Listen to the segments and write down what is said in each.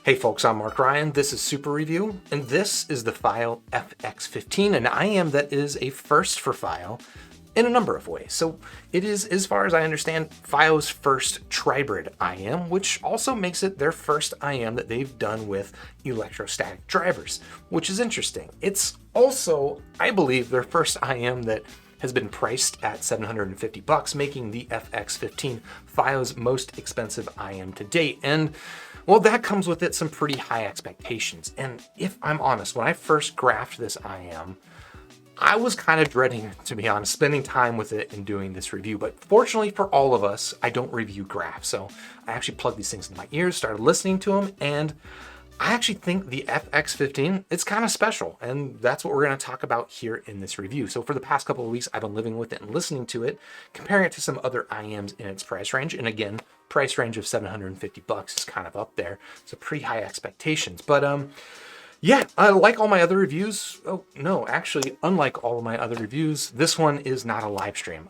Hey folks, I'm Mark Ryan, this is Super Review, and this is the Fiio FX15, an IM that is a first for Fiio in a number of ways. So it is, as far as I understand, Fio's first tribrid IM, which also makes it their first IM that they've done with electrostatic drivers, which is interesting. It's also, I believe, their first IM that has been priced at $750, making the FX15 Fio's most expensive IM to date. And well, that comes with it some pretty high expectations. And if I'm honest, when I first graphed this IM, I was kind of dreading, to be honest, spending time with it and doing this review. But fortunately for all of us, I don't review graphs. So I actually plugged these things in my ears, started listening to them, and I actually think the FX15, it's kind of special, and that's what we're going to talk about here in this review. So for the past couple of weeks, I've been living with it and listening to it, comparing it to some other IMs in its price range. And again, price range of $750 is kind of up there. So pretty high expectations. But yeah, like all my other reviews, oh no, actually, unlike all of my other reviews, this one is not a live stream.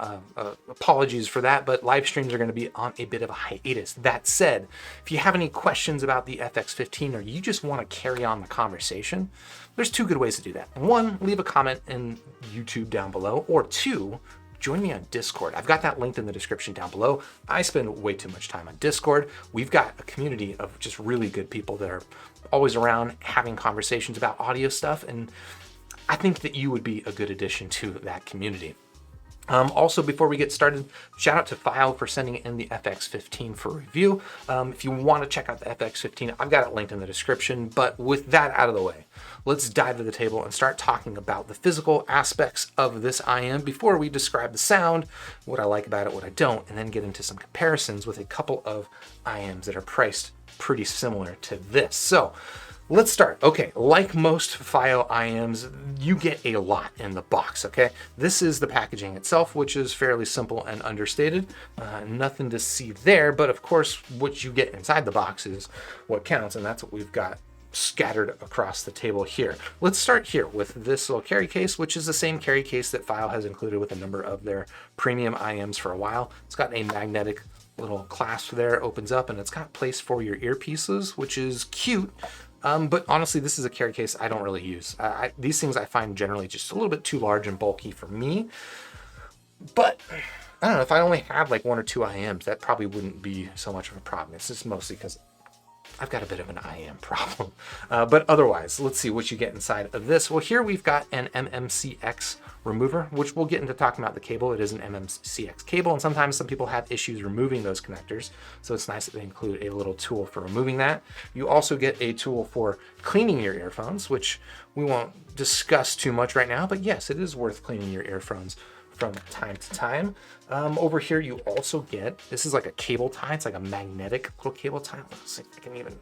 Apologies for that, but live streams are going to be on a bit of a hiatus. That said, if you have any questions about the FX15 or you just want to carry on the conversation, there's two good ways to do that. One, leave a comment in YouTube down below, or two, join me on Discord. I've got that linked in the description down below. I spend way too much time on Discord. We've got a community of just really good people that are always around having conversations about audio stuff, and I think that you would be a good addition to that community. Also, before we get started, shout out to Fiio for sending in the FX15 for review. If you want to check out the FX15, I've got it linked in the description. But with that out of the way, let's dive to the table and start talking about the physical aspects of this IM before we describe the sound, what I like about it, what I don't, and then get into some comparisons with a couple of IMs that are priced pretty similar to this. So let's start. Okay, like most Fiio IMs, you get a lot in the box, okay? This is the packaging itself, which is fairly simple and understated. Nothing to see there, but of course, what you get inside the box is what counts, and that's what we've got scattered across the table here. Let's start here with this little carry case, which is the same carry case that Fiio has included with a number of their premium IMs for a while. It's got a magnetic little clasp there, opens up, and it's got place for your earpieces, which is cute. But honestly, this is a carry case I don't really use. These things I find generally just a little bit too large and bulky for me. But I don't know, if I only had like one or two IMs, that probably wouldn't be so much of a problem. It's just mostly because I've got a bit of an IM problem. But otherwise, let's see what you get inside of this. Well, here we've got an MMCX remover, which we'll get into talking about the cable. It is an MMCX cable, and sometimes some people have issues removing those connectors. So it's nice that they include a little tool for removing that. You also get a tool for cleaning your earphones, which we won't discuss too much right now, but yes, it is worth cleaning your earphones from time to time. Over here, you also get, this is like a cable tie. It's like a magnetic little cable tie. Let's see if I can even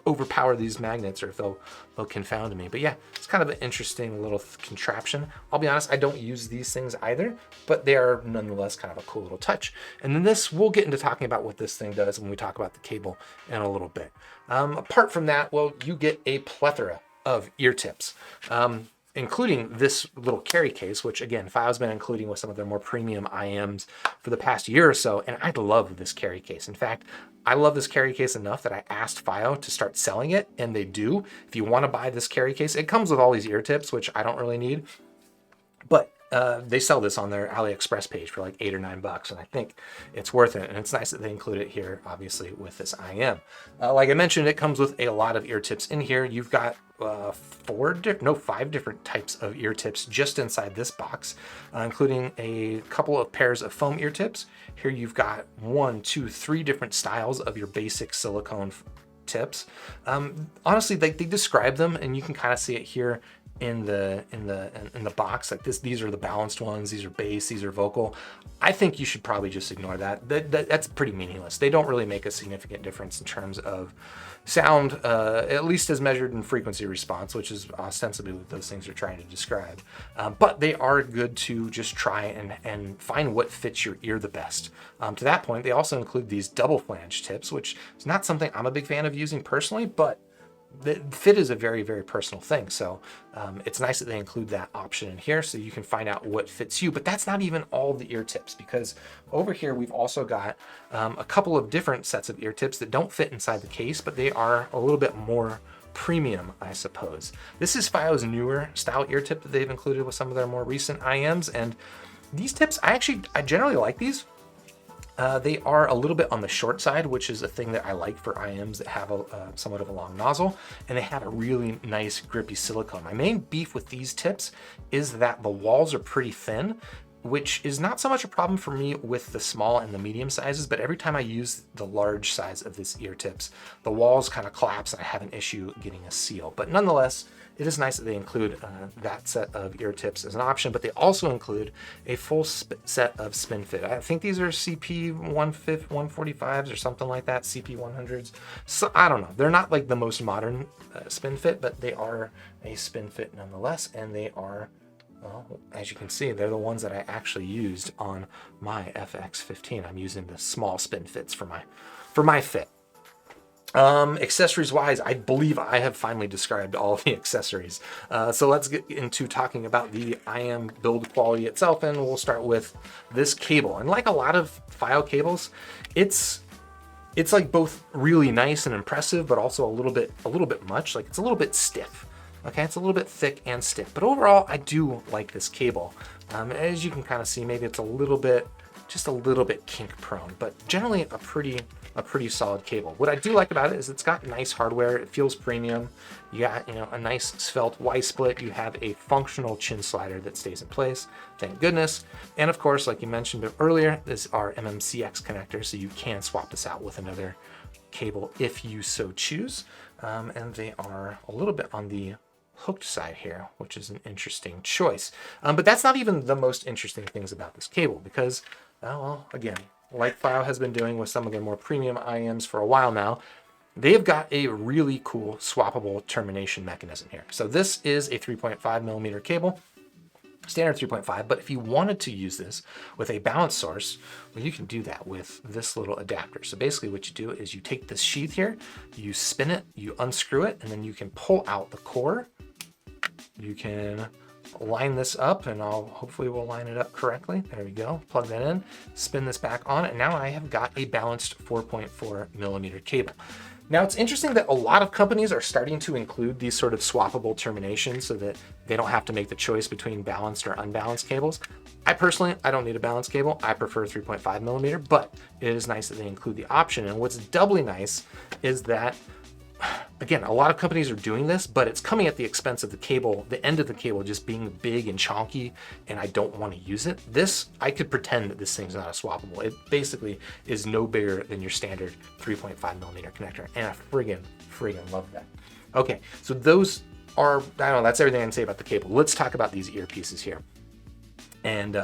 overpower these magnets or if they'll confound me. But yeah, it's kind of an interesting little contraption. I'll be honest, I don't use these things either, but they are nonetheless kind of a cool little touch. And then this, we'll get into talking about what this thing does when we talk about the cable in a little bit. Apart from that, well, you get a plethora of ear tips. Including this little carry case, which again, Fio's been including with some of their more premium IMs for the past year or so, and I love this carry case. In fact, I love this carry case enough that I asked Fiio to start selling it, and they do. If you want to buy this carry case, it comes with all these ear tips, which I don't really need, but they sell this on their AliExpress page for like $8 or $9, and I think it's worth it. And it's nice that they include it here, obviously, with this IM. Like I mentioned, it comes with a lot of ear tips in here. You've got 5 different types of ear tips just inside this box, including a couple of pairs of foam ear tips. Here you've got 1, 2, 3 different styles of your basic silicone tips. Honestly, they describe them, and you can kind of see it here in the box. Like this, these are the balanced ones, these are bass, these are vocal. I think you should probably just ignore that. That's pretty meaningless. They don't really make a significant difference in terms of sound, at least as measured in frequency response, which is ostensibly what those things are trying to describe. But they are good to just try and find what fits your ear the best. To that point, they also include these double flange tips, which is not something I'm a big fan of using personally, but the fit is a very, very personal thing. So it's nice that they include that option in here so you can find out what fits you. But that's not even all the ear tips, because over here we've also got a couple of different sets of ear tips that don't fit inside the case, but they are a little bit more premium, I suppose. This is Fiio's newer style ear tip that they've included with some of their more recent IMs. And these tips, I generally like these. They are a little bit on the short side, which is a thing that I like for IMs that have somewhat of a long nozzle, and they have a really nice grippy silicone. My main beef with these tips is that the walls are pretty thin, which is not so much a problem for me with the small and the medium sizes, but every time I use the large size of this ear tips, the walls kind of collapse and I have an issue getting a seal. But nonetheless, it is nice that they include that set of ear tips as an option, but they also include a full set of spin fit. I think these are CP 145s or something like that, CP 100s. So I don't know. They're not like the most modern spin fit, but they are a spin fit nonetheless, and they are, well, as you can see, they're the ones that I actually used on my FX15. I'm using the small spin fits for my fit. Accessories wise, I believe I have finally described all of the accessories. So let's get into talking about the IM build quality itself, and we'll start with this cable. And like a lot of Fiio cables, it's like both really nice and impressive, but also a little bit much. Like it's a little bit stiff. Okay, it's a little bit thick and stiff, but overall I do like this cable. As you can kind of see, maybe it's just a little bit kink prone, but generally a pretty solid cable. What I do like about it is it's got nice hardware. It feels premium. You got, a nice svelte Y split. You have a functional chin slider that stays in place. Thank goodness. And of course, like you mentioned earlier, this is our MMCX connector, so you can swap this out with another cable if you so choose. And they are a little bit on the hooked side here, which is an interesting choice. But that's not even the most interesting things about this cable, because, well, again, like Fiio has been doing with some of their more premium IMs for a while now, they've got a really cool swappable termination mechanism here. So this is a 3.5 millimeter cable, standard 3.5, but if you wanted to use this with a balance source, well, you can do that with this little adapter. So basically what you do is you take this sheath here, you spin it, you unscrew it, and then you can pull out the core. You can line this up, and hopefully we'll line it up correctly. There we go. Plug that in, spin this back on, and now I have got a balanced 4.4 millimeter cable. Now it's interesting that a lot of companies are starting to include these sort of swappable terminations so that they don't have to make the choice between balanced or unbalanced cables. I don't need a balanced cable. I prefer 3.5 millimeter, but it is nice that they include the option. And what's doubly nice is that, again, a lot of companies are doing this, but it's coming at the expense of the cable, the end of the cable just being big and chonky, and I don't want to use it. I could pretend that this thing's not a swappable. It basically is no bigger than your standard 3.5 millimeter connector, and I friggin' love that. Okay, so those are, I don't know, that's everything I can say about the cable. Let's talk about these earpieces here. And,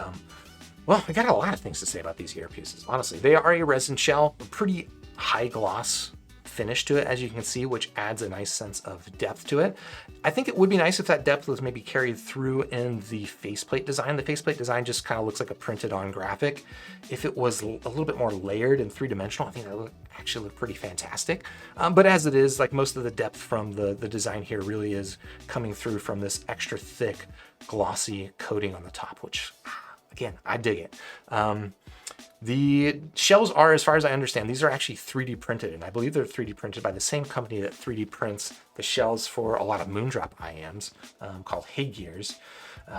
well, I got a lot of things to say about these earpieces, honestly. They are a resin shell, a pretty high gloss finish to it, as you can see, which adds a nice sense of depth to it. I think it would be nice if that depth was maybe carried through in the faceplate design. The faceplate design just kind of looks like a printed on graphic. If it was a little bit more layered and three-dimensional, I think that would actually look pretty fantastic. But as it is, like most of the depth from the design here really is coming through from this extra thick, glossy coating on the top, which, again, I dig it. The shells are, as far as I understand, these are actually 3D printed, and I believe they're 3D printed by the same company that 3D prints the shells for a lot of Moondrop IMs, called Gears,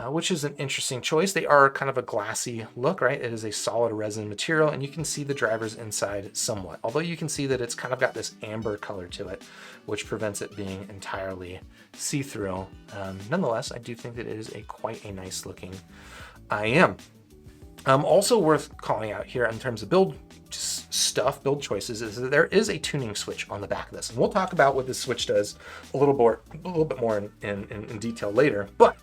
which is an interesting choice. They are kind of a glassy look, right? It is a solid resin material, and you can see the drivers inside somewhat, although you can see that it's kind of got this amber color to it, which prevents it being entirely see-through. Nonetheless, I do think that it is quite a nice looking IM. Also worth calling out here in terms of build choices is that there is a tuning switch on the back of this. And we'll talk about what this switch does a little bit more in detail later. But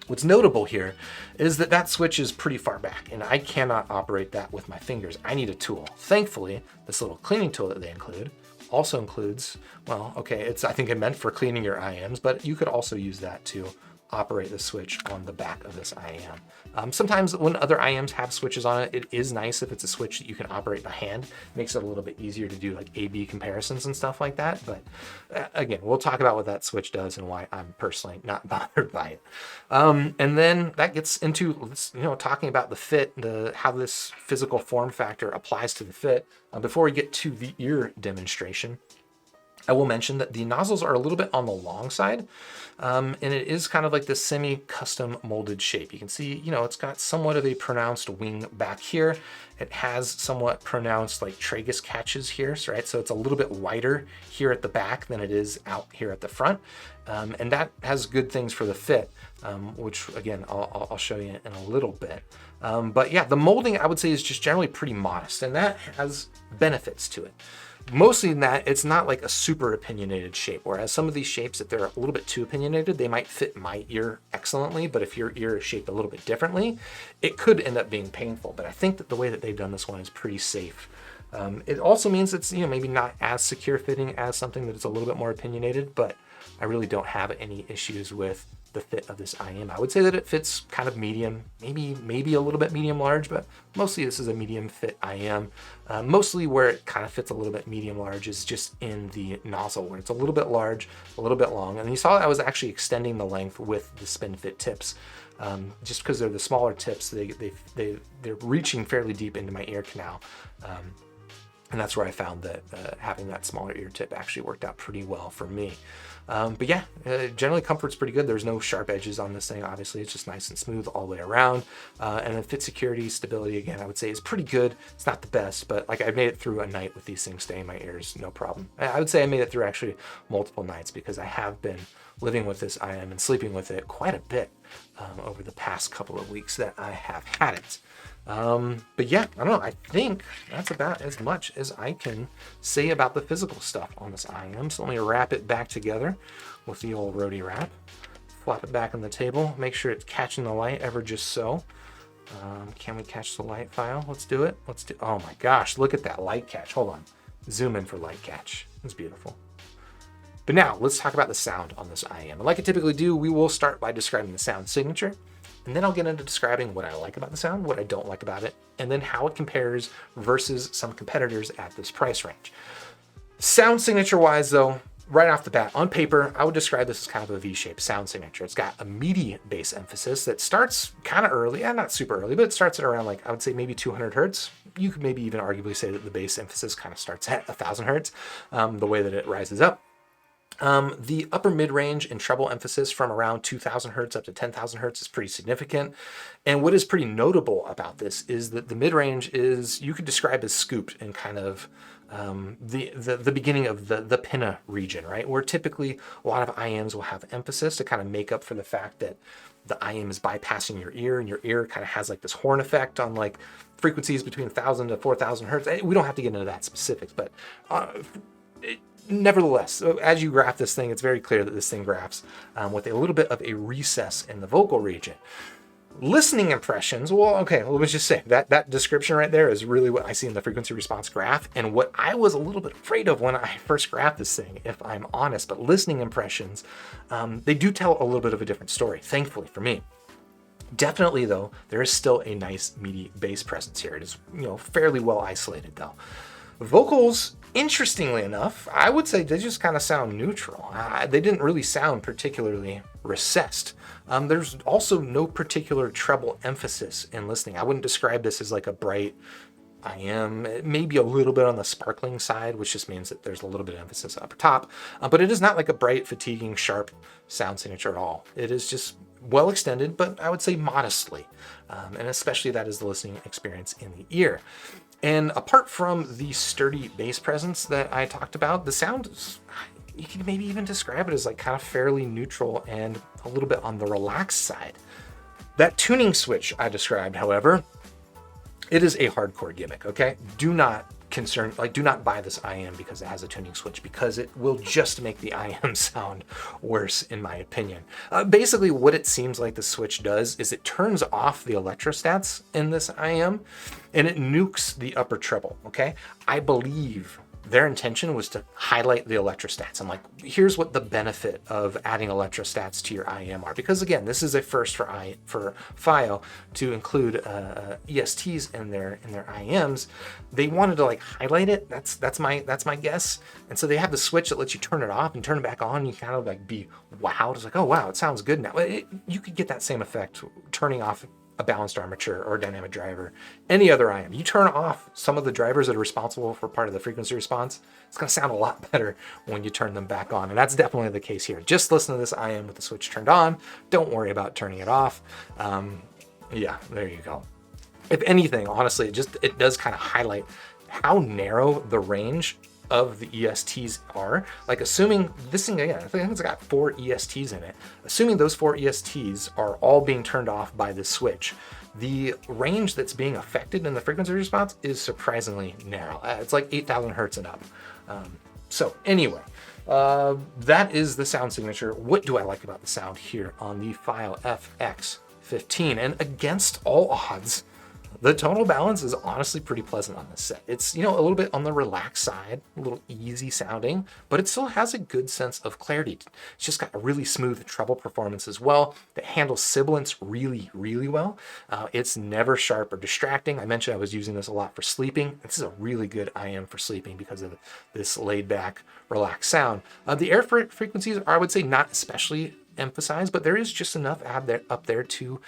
what's notable here is that switch is pretty far back, and I cannot operate that with my fingers. I need a tool. Thankfully, this little cleaning tool that they include also includes, well, okay, I think it meant for cleaning your IMs, but you could also use that to operate the switch on the back of this IEM. Sometimes when other IEMs have switches on it, it is nice if it's a switch that you can operate by hand. Makes it a little bit easier to do like A/B comparisons and stuff like that. But again, we'll talk about what that switch does and why I'm personally not bothered by it. And then that gets into, talking about the fit, how this physical form factor applies to the fit. Before we get to the ear demonstration, I will mention that the nozzles are a little bit on the long side, and it is kind of like this semi-custom molded shape. You can see, it's got somewhat of a pronounced wing back here. It has somewhat pronounced like tragus catches here, right? So it's a little bit wider here at the back than it is out here at the front. And that has good things for the fit, which again, I'll show you in a little bit. But yeah, the molding I would say is just generally pretty modest, and that has benefits to it. Mostly in that it's not like a super opinionated shape, whereas some of these shapes, if they're a little bit too opinionated, they might fit my ear excellently, but if your ear is shaped a little bit differently, it could end up being painful. But I think that the way that they've done this one is pretty safe. It also means it's maybe not as secure fitting as something that is a little bit more opinionated, but I really don't have any issues with the fit of this IEM. I would say that it fits kind of medium, maybe a little bit medium large, but mostly this is a medium fit IEM. Mostly where it kind of fits a little bit medium large is just in the nozzle, where it's a little bit large, a little bit long. And you saw that I was actually extending the length with the spin fit tips. Just because they're the smaller tips, they're reaching fairly deep into my ear canal. And that's where I found that having that smaller ear tip actually worked out pretty well for me. But yeah, generally comfort's pretty good. There's no sharp edges on this thing. Obviously, it's just nice and smooth all the way around. And then fit security, stability, again, I would say is pretty good. It's not the best, but like I made it through a night with these things staying in my ears, no problem. I would say I made it through actually multiple nights because I have been living with this IEM and sleeping with it quite a bit over the past couple of weeks that I have had it. But yeah, I don't know. I think that's about as much as I can say about the physical stuff on this IEM. So let me wrap it back together with the old roadie wrap. Flop it back on the table. Make sure it's catching the light ever just so. Can we catch the light file? Let's do it. Oh my gosh, look at that light catch. Hold on. Zoom in for light catch. It's beautiful. But now let's talk about the sound on this IEM. And like I typically do, we will start by describing the sound signature. And then I'll get into describing what I like about the sound, what I don't like about it, and then how it compares versus some competitors at this price range. Sound signature wise though, right off the bat, on paper, I would describe this as kind of a V-shaped sound signature. It's got a meaty bass emphasis that starts kind of early, and not super early, but it starts at around like, I would say maybe 200 hertz. You could maybe even arguably say that the bass emphasis kind of starts at 1000 hertz, the way that it rises up. The upper mid-range and treble emphasis from around 2000 hertz up to 10,000 hertz is pretty significant. And what is pretty notable about this is that the mid-range is, you could describe as scooped in kind of the beginning of the pinna region, right? Where typically a lot of IEMs will have emphasis to kind of make up for the fact that the IEM is bypassing your ear, and your ear kind of has like this horn effect on like frequencies between 1000 to 4000 hertz. We don't have to get into that specifics, but nevertheless, as you graph this thing, it's very clear that this thing graphs with a little bit of a recess in the vocal region. Listening impressions, well, okay, let's just say that description right there is really what I see in the frequency response graph, and what I was a little bit afraid of when I first graphed this thing, if I'm honest. But listening impressions, they do tell a little bit of a different story, thankfully for me. Definitely though, there is still a nice meaty bass presence here. It is, fairly well isolated though. Vocals, interestingly enough, I would say they just kind of sound neutral. They didn't really sound particularly recessed. There's also no particular treble emphasis in listening. I wouldn't describe this as like a bright IEM, maybe a little bit on the sparkling side, which just means that there's a little bit of emphasis up top, but it is not like a bright, fatiguing, sharp sound signature at all. It is just well extended, but I would say modestly, and especially that is the listening experience in the ear. And apart from the sturdy bass presence that I talked about, the sound is, you can maybe even describe it as like kind of fairly neutral and a little bit on the relaxed side. That tuning switch I described, however, it is a hardcore gimmick, okay? Do not buy this IEM because it has a tuning switch, because it will just make the IEM sound worse, in my opinion. Basically, what it seems like the switch does is it turns off the electrostats in this IEM, and it nukes the upper treble, okay? I believe their intention was to highlight the electrostats. I'm like, here's what the benefit of adding electrostats to your IEM are. Because again, this is a first for Fiio to include ESTs in their IEMs. They wanted to like highlight it. That's my guess. And so they have the switch that lets you turn it off and turn it back on. You kind of like be wowed. It's like, oh wow, it sounds good now. You could get that same effect turning off a balanced armature or a dynamic driver, any other IM. You turn off some of the drivers that are responsible for part of the frequency response, it's gonna sound a lot better when you turn them back on. And that's definitely the case here. Just listen to this IM with the switch turned on. Don't worry about turning it off. Yeah, there you go. If anything, honestly, it does kind of highlight how narrow the range of the ESTs are. Like assuming this thing, again, I think it's got 4 ESTs in it. Assuming those 4 ESTs are all being turned off by this switch, the range that's being affected in the frequency response is surprisingly narrow. It's like 8,000 hertz and up. So anyway, that is the sound signature. What do I like about the sound here on the Fiio FX15? And against all odds, the tonal balance is honestly pretty pleasant on this set. It's, you know, a little bit on the relaxed side, a little easy sounding, but it still has a good sense of clarity. It's just got a really smooth treble performance as well that handles sibilants really, really well. It's never sharp or distracting. I mentioned I was using this a lot for sleeping. This is a really good IM for sleeping because of this laid back, relaxed sound. The air frequencies are, I would say, not especially emphasized, but there is just enough up there to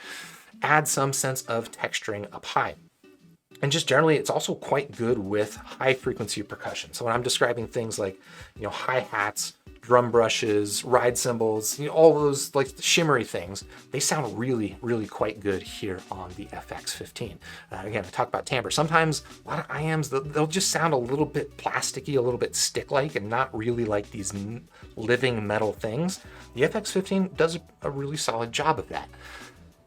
add some sense of texturing up high. And just generally, it's also quite good with high frequency percussion. So when I'm describing things like, you know, hi-hats, drum brushes, ride cymbals, you know, all those like shimmery things, they sound really, really quite good here on the FX15. Again, I talk about timbre. Sometimes a lot of IMs, they'll just sound a little bit plasticky, a little bit stick-like, and not really like these living metal things. The FX15 does a really solid job of that.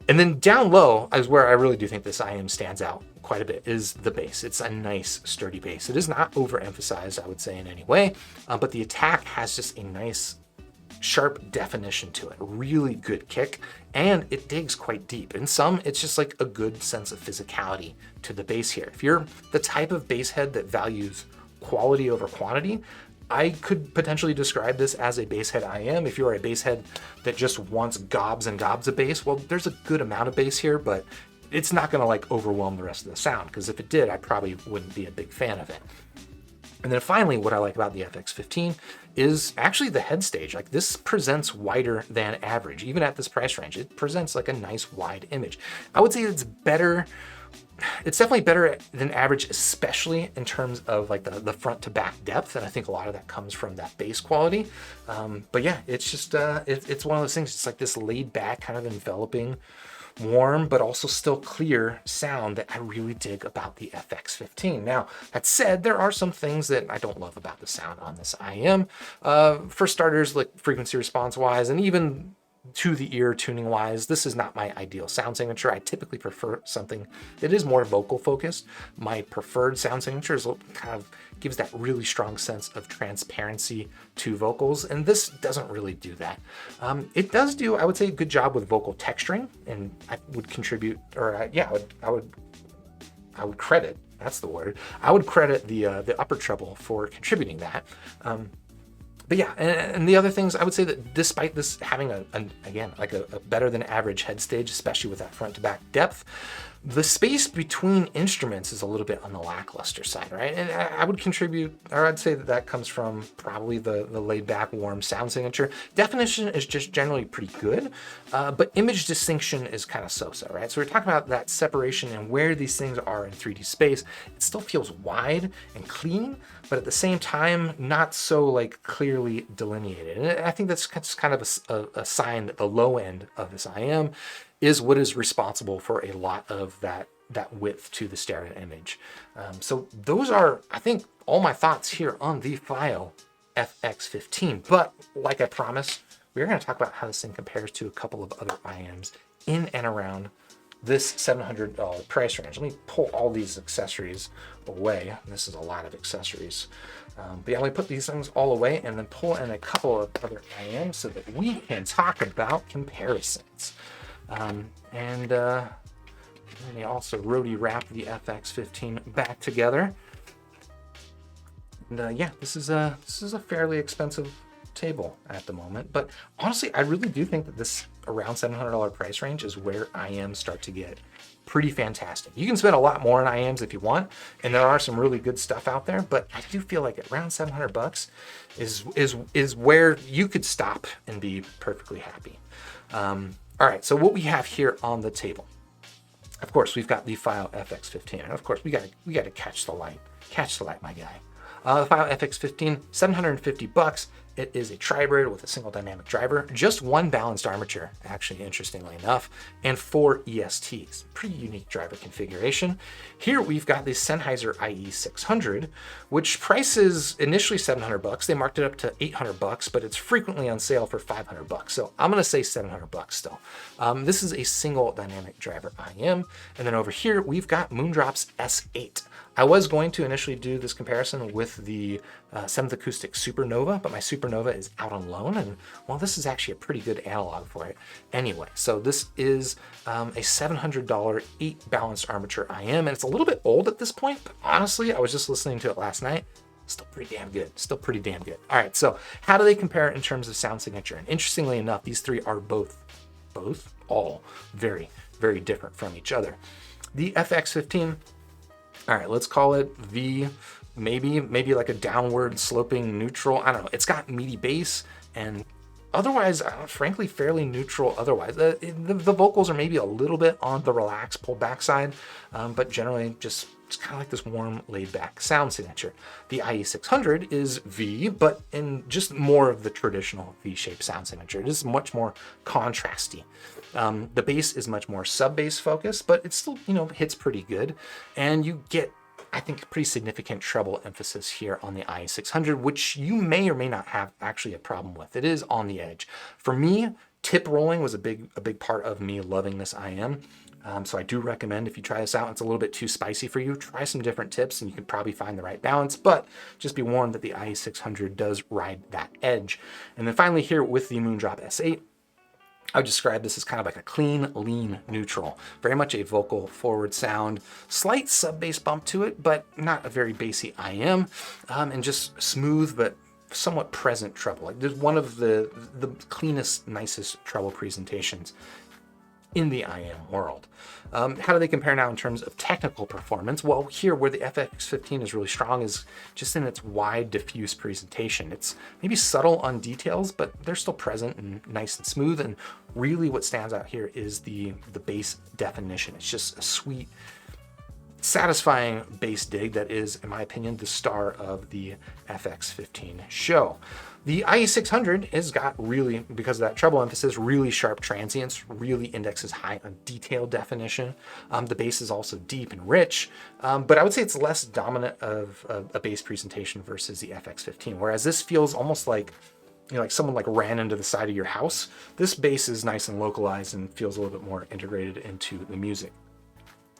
And then down low is where I really do think this IM stands out quite a bit, is the bass. It's a nice, sturdy bass. It is not overemphasized, I would say, in any way, but the attack has just a nice, sharp definition to it. Really good kick, and it digs quite deep. In some, it's just like a good sense of physicality to the bass here. If you're the type of bass head that values quality over quantity, I could potentially describe this as a bass head IM. If you're a bass head that just wants gobs and gobs of bass, well, there's a good amount of bass here, but it's not gonna like overwhelm the rest of the sound, because if it did, I probably wouldn't be a big fan of it. And then finally, what I like about the FX15 is actually the head stage. Like this presents wider than average. Even at this price range, it presents like a nice wide image. I would say it's better. It's definitely better than average, especially in terms of like the front to back depth. And I think a lot of that comes from that bass quality. But yeah, it's just, it's one of those things. It's like this laid back kind of enveloping, warm, but also still clear sound that I really dig about the FX15. Now, that said, there are some things that I don't love about the sound on this IM. For starters, like frequency response wise, and even to the ear tuning wise, this is not my ideal sound signature. I typically prefer something that is more vocal focused. My preferred sound signature is kind of gives that really strong sense of transparency to vocals, and this doesn't really do that. It does do, I would say, a good job with vocal texturing, and I would contribute, or yeah, I would credit. That's the word. I would credit the upper treble for contributing that. But yeah, and the other things, I would say that despite this having again, like a better than average head stage, especially with that front to back depth, the space between instruments is a little bit on the lackluster side, right? And I would contribute, or I'd say that comes from probably the laid back, warm sound signature. Definition is just generally pretty good, but image distinction is kind of so-so, right? So we're talking about that separation and where these things are in 3D space. It still feels wide and clean, but at the same time, not so like clearly delineated. And I think that's kind of a sign that the low end of this IM is what is responsible for a lot of that width to the stereo image. So those are, I think, all my thoughts here on the Fiio FX15. But like I promised, we're going to talk about how this thing compares to a couple of other IMs in and around this $700 price range. Let me pull all these accessories away. This is a lot of accessories. But yeah, let me put these things all away and then pull in a couple of other IMs so that we can talk about comparisons. And let me also roadie wrap the FX15 back together. And yeah, this is a fairly expensive table at the moment, but honestly, I really do think that this around $700 price range is where IMs start to get pretty fantastic. You can spend a lot more on IMs if you want, and there are some really good stuff out there, but I do feel like around $700 is where you could stop and be perfectly happy. All right, so what we have here on the table, of course, we've got the Fiio FX15, and of course, we got to catch the light, my guy. The Fiio FX15, $750. It is a tribrid with a single dynamic driver, just one balanced armature, actually, interestingly enough, and 4 ESTs. Pretty unique driver configuration. Here we've got the Sennheiser IE 600, which prices initially $700. They marked it up to $800, but it's frequently on sale for $500. So I'm gonna say $700 still. This is a single dynamic driver IM, and then over here we've got Moondrop's S8. I was going to initially do this comparison with the 7th Acoustic Supernova, but my Supernova is out on loan, and well, this is actually a pretty good analog for it anyway. So this is a $700 8 balanced armature IM, and it's a little bit old at this point, but honestly, I was just listening to it last night. Still pretty damn good. All right, so how do they compare in terms of sound signature? And interestingly enough, these three are all very, very different from each other. The FX15, all right, let's call it V, maybe like a downward sloping neutral. I don't know. It's got meaty bass and otherwise, frankly, fairly neutral otherwise. The vocals are maybe a little bit on the relaxed, pulled back side, but generally just kind of like this warm, laid back sound signature. The IE600 is V, but in just more of the traditional V-shaped sound signature. It is much more contrasty. The bass is much more sub-bass focused, but it still, hits pretty good. And you get, I think, pretty significant treble emphasis here on the IE600, which you may or may not have actually a problem with. It is on the edge. For me, tip rolling was a big part of me loving this IM. So I do recommend if you try this out, it's a little bit too spicy for you, try some different tips and you can probably find the right balance, but just be warned that the IE600 does ride that edge. And then finally here with the Moondrop S8, I would describe this as kind of like a clean, lean neutral. Very much a vocal forward sound, slight sub-bass bump to it, but not a very bassy IM, and just smooth but somewhat present treble. Like there's one of the cleanest, nicest treble presentations in the IM world. How do they compare now in terms of technical performance? Well, here where the FX15 is really strong is just in its wide, diffuse presentation. It's maybe subtle on details, but they're still present and nice and smooth. And really what stands out here is the bass definition. It's just a sweet, satisfying bass dig that is, in my opinion, the star of the FX15 show. The IE600 has got really, because of that treble emphasis, really sharp transients, really indexes high on detail definition. The bass is also deep and rich, but I would say it's less dominant of a bass presentation versus the FX15, whereas this feels almost like, like someone like ran into the side of your house. This bass is nice and localized and feels a little bit more integrated into the music.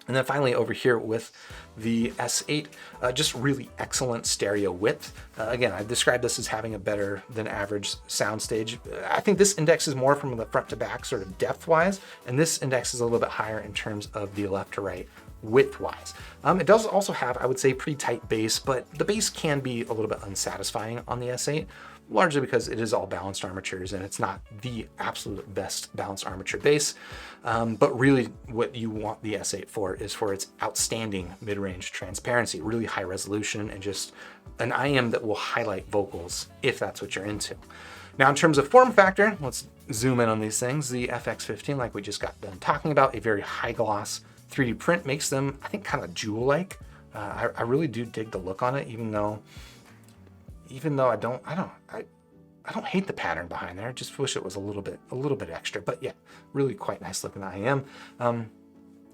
And then finally over here with the S8, just really excellent stereo width. Again, I described this as having a better than average soundstage. I think this indexes more from the front to back sort of depth wise, and this index is a little bit higher in terms of the left to right width wise. It does also have, I would say, pretty tight bass, but the bass can be a little bit unsatisfying on the S8. Largely because it is all balanced armatures and it's not the absolute best balanced armature bass. But really what you want the S8 for is for its outstanding mid-range transparency, really high resolution, and just an IM that will highlight vocals if that's what you're into. Now in terms of form factor, let's zoom in on these things. The FX15, like we just got done talking about, a very high gloss 3D print makes them, I think, kind of jewel-like. I really do dig the look on it, even though I don't hate the pattern behind there. I just wish it was a little bit extra, but yeah, really quite nice looking IM.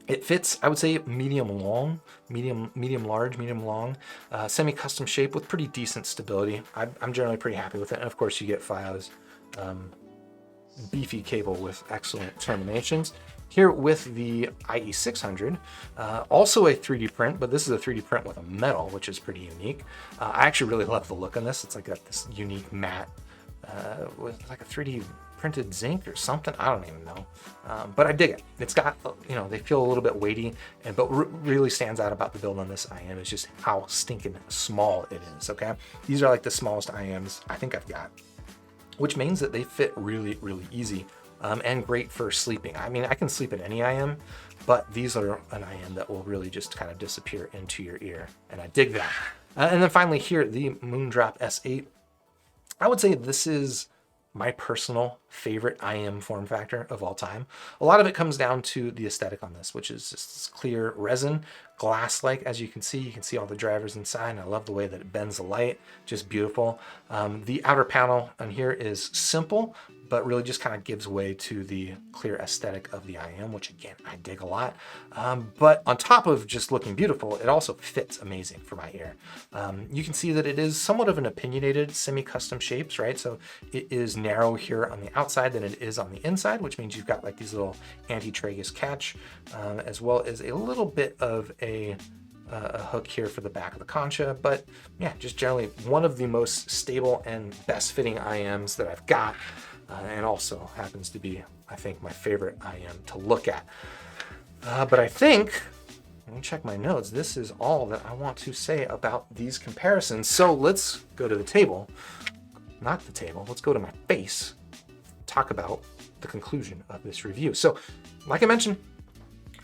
It fits, I would say, medium long, medium large, medium long, semi-custom shape with pretty decent stability. I'm generally pretty happy with it. And of course you get Fiio's beefy cable with excellent terminations. Here with the IE600, also a 3D print, but this is a 3D print with a metal, which is pretty unique. I actually really love the look on this. It's like got this unique matte with like a 3D printed zinc or something. I don't even know. But I dig it. It's got, they feel a little bit weighty, but really stands out about the build on this IM is just how stinking small it is, okay? These are like the smallest IMs I think I've got, which means that they fit really, really easy and great for sleeping. I mean, I can sleep in any IM, but these are an IM that will really just kind of disappear into your ear, and I dig that. And then finally here, the Moondrop S8. I would say this is my personal favorite IM form factor of all time. A lot of it comes down to the aesthetic on this, which is just this clear resin, glass-like, as you can see all the drivers inside, and I love the way that it bends the light, just beautiful. The outer panel on here is simple, but really just kind of gives way to the clear aesthetic of the IM, which again, I dig a lot. But on top of just looking beautiful, it also fits amazing for my ear. You can see that it is somewhat of an opinionated semi-custom shapes, right? So it is narrow here on the outside than it is on the inside, which means you've got like these little anti-tragus catch, as well as a little bit of a hook here for the back of the concha. But yeah, just generally one of the most stable and best fitting IMs that I've got. And also happens to be, I think, my favorite IM to look at. But I think, let me check my notes, this is all that I want to say about these comparisons. So let's go to the table, not the table, let's go to my face, talk about the conclusion of this review. So like I mentioned,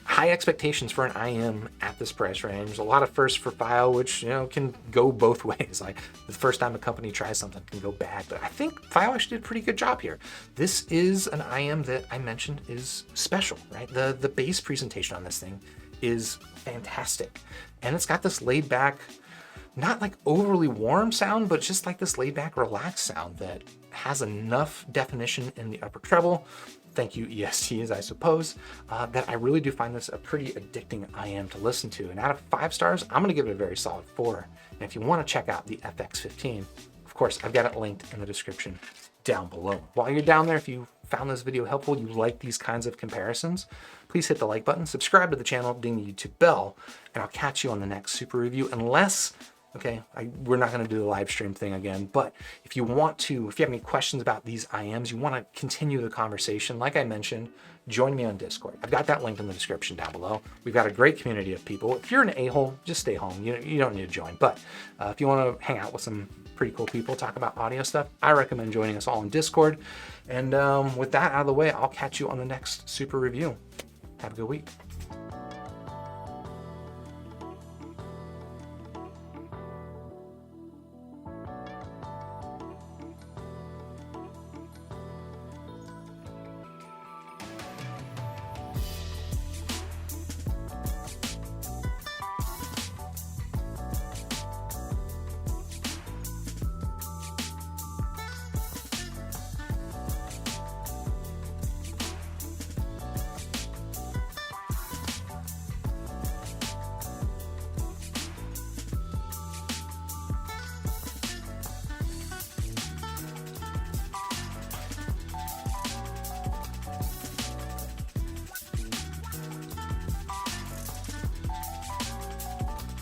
high expectations for an IM at this price range. A lot of firsts for Fiio, which can go both ways. Like the first time a company tries something can go bad, but I think Fiio actually did a pretty good job here. This is an IM that I mentioned is special, right? The bass presentation on this thing is fantastic, and it's got this laid back, not like overly warm sound, but just like this laid back, relaxed sound that has enough definition in the upper treble. Thank you, ESTs, I suppose, that I really do find this a pretty addicting IM to listen to. And out of 5 stars, I'm gonna give it a very solid 4. And if you wanna check out the FX15, of course, I've got it linked in the description down below. While you're down there, if you found this video helpful, you like these kinds of comparisons, please hit the like button, subscribe to the channel, ding the YouTube bell, and I'll catch you on the next super review, unless, okay, we're not gonna do the live stream thing again, but if you have any questions about these IMs, you wanna continue the conversation, like I mentioned, join me on Discord. I've got that linked in the description down below. We've got a great community of people. If you're an a-hole, just stay home. You don't need to join, but if you wanna hang out with some pretty cool people, talk about audio stuff, I recommend joining us all on Discord. And with that out of the way, I'll catch you on the next super review. Have a good week.